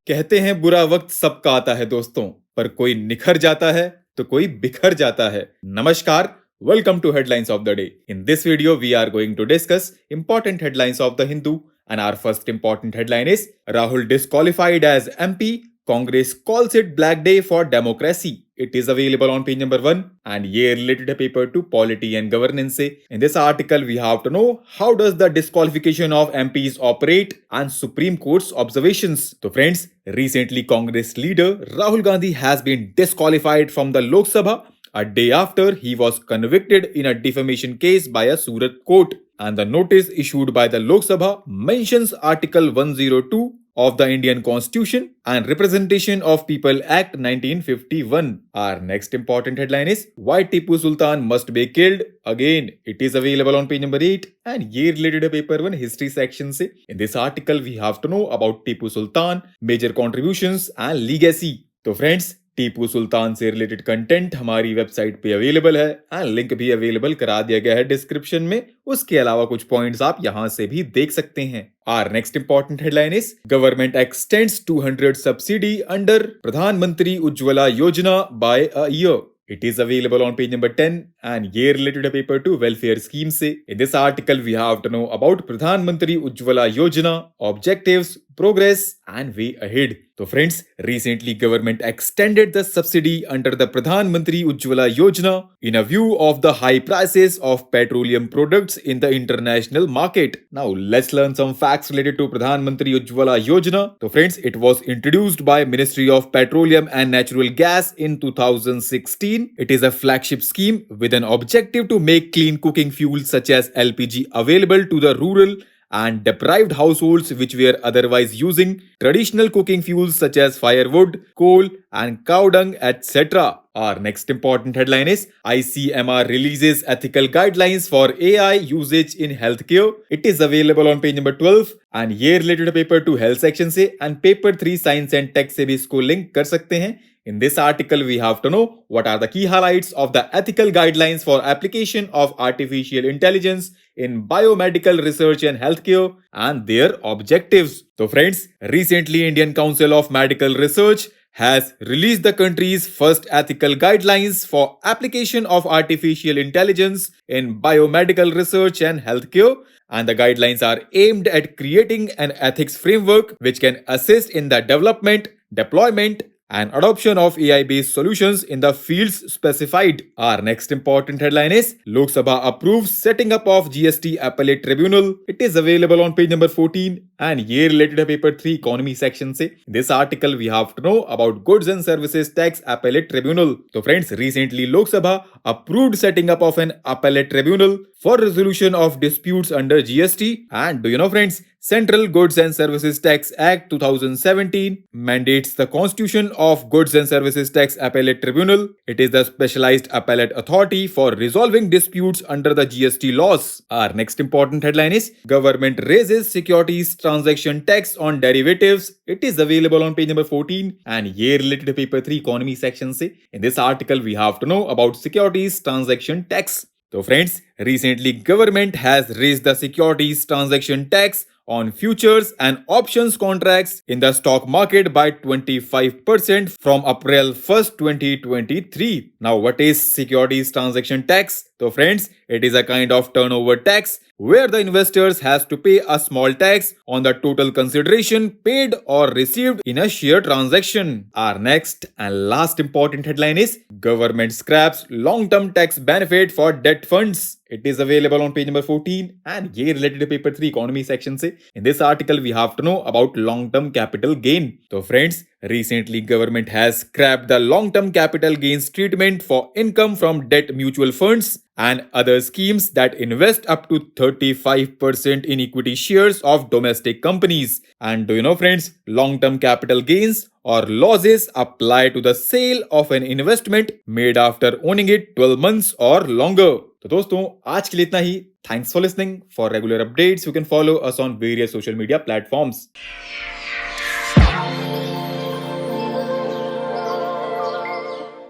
कहते हैं बुरा वक्त सबका आता है दोस्तों, पर कोई निखर जाता है तो कोई बिखर जाता है। नमस्कार, welcome to Headlines of the Day. In this video, we are going to discuss important headlines of the Hindu, and our first important headline is Rahul disqualified as MP. Congress calls it Black Day for democracy. It is available on page number 1 and ये related paper to polity and governance से. In this article, we have to know how does the disqualification of MPs operate and Supreme Court's observations. So friends, recently Congress leader Rahul Gandhi has been disqualified from the Lok Sabha a day after he was convicted in a defamation case by a Surat court. And the notice issued by the Lok Sabha mentions Article 102 of the Indian Constitution and Representation of People Act 1951. Our next important headline is Why Tipu Sultan Must Be Killed Again. It is available on page number 8 and ye related paper 1 history section se. In this article we have to know about Tipu Sultan, major contributions and legacy. तो friends, Tipu Sultan से related content हमारी website पे available है and link भी available करा दिया गया है डिस्क्रिप्शन में। उसके अलावा कुछ पॉइंट्स आप यहां से भी देख सकते हैं। Our next important headline is Government extends 200 subsidy under Pradhanmantri Ujjwala Yojna by a year. It is available on page number 10 and ye related paper to welfare scheme se. In this article we have to know about Pradhanmantri Ujjwala Yojna, objectives, progress and way ahead. So friends, recently government extended the subsidy under the Pradhanmantri Ujjwala Yojna in a view of the high prices of petroleum products in the international market. Now let's learn some facts related to Pradhanmantri Ujjwala Yojna. So friends, it was introduced by Ministry of Petroleum and Natural Gas in 2016. It is a flagship scheme with an objective to make clean cooking fuels such as LPG available to the rural and deprived households which were otherwise using traditional cooking fuels such as firewood, coal and cow dung, etc. Our next important headline is ICMR releases ethical guidelines for AI usage in healthcare. It is available on page number 12 and ये related paper to health section से and paper 3 science and tech से भी इसको link कर सकते हैं. In this article, we have to know what are the key highlights of the ethical guidelines for application of artificial intelligence in biomedical research and healthcare and their objectives. So friends, recently Indian Council of Medical Research has released the country's first ethical guidelines for application of artificial intelligence in biomedical research and healthcare. And the guidelines are aimed at creating an ethics framework which can assist in the development, deployment, and adoption of AI-based solutions in the fields specified. Our next important headline is Lok Sabha approves setting up of GST Appellate Tribunal. It is available on page number 14 and ye related to paper 3 economy section se. In this article we have to know about Goods and Services Tax Appellate Tribunal. So friends, recently Lok Sabha approved setting up of an appellate tribunal for resolution of disputes under GST. And do you know friends, Central Goods and Services Tax Act 2017 mandates the constitution of Goods and Services Tax Appellate Tribunal. It is the specialized appellate authority for resolving disputes under the GST laws. Our next important headline is Government raises securities transaction tax on derivatives. It is available on page number 14 and ye related to paper 3 economy section se. In this article we have to know about securities transaction tax. So friends, recently government has raised the securities transaction tax on futures and options contracts in the stock market by 25% from April 1st, 2023. Now, what is securities transaction tax? So friends, it is a kind of turnover tax where the investors has to pay a small tax on the total consideration paid or received in a share transaction. Our next and last important headline is Government scraps long-term tax benefit for debt funds. It is available on page number 14 and ye related to paper 3 economy section se. In this article we have to know about long-term capital gain. So friends, recently government has scrapped the long-term capital gains treatment for income from debt mutual funds and other schemes that invest up to 35% in equity shares of domestic companies. And do you know friends, long-term capital gains or losses apply to the sale of an investment made after owning it 12 months or longer. तो दोस्तों, आज के लिए इतना ही. Thanks for listening. For regular updates, you can follow us on various social media platforms.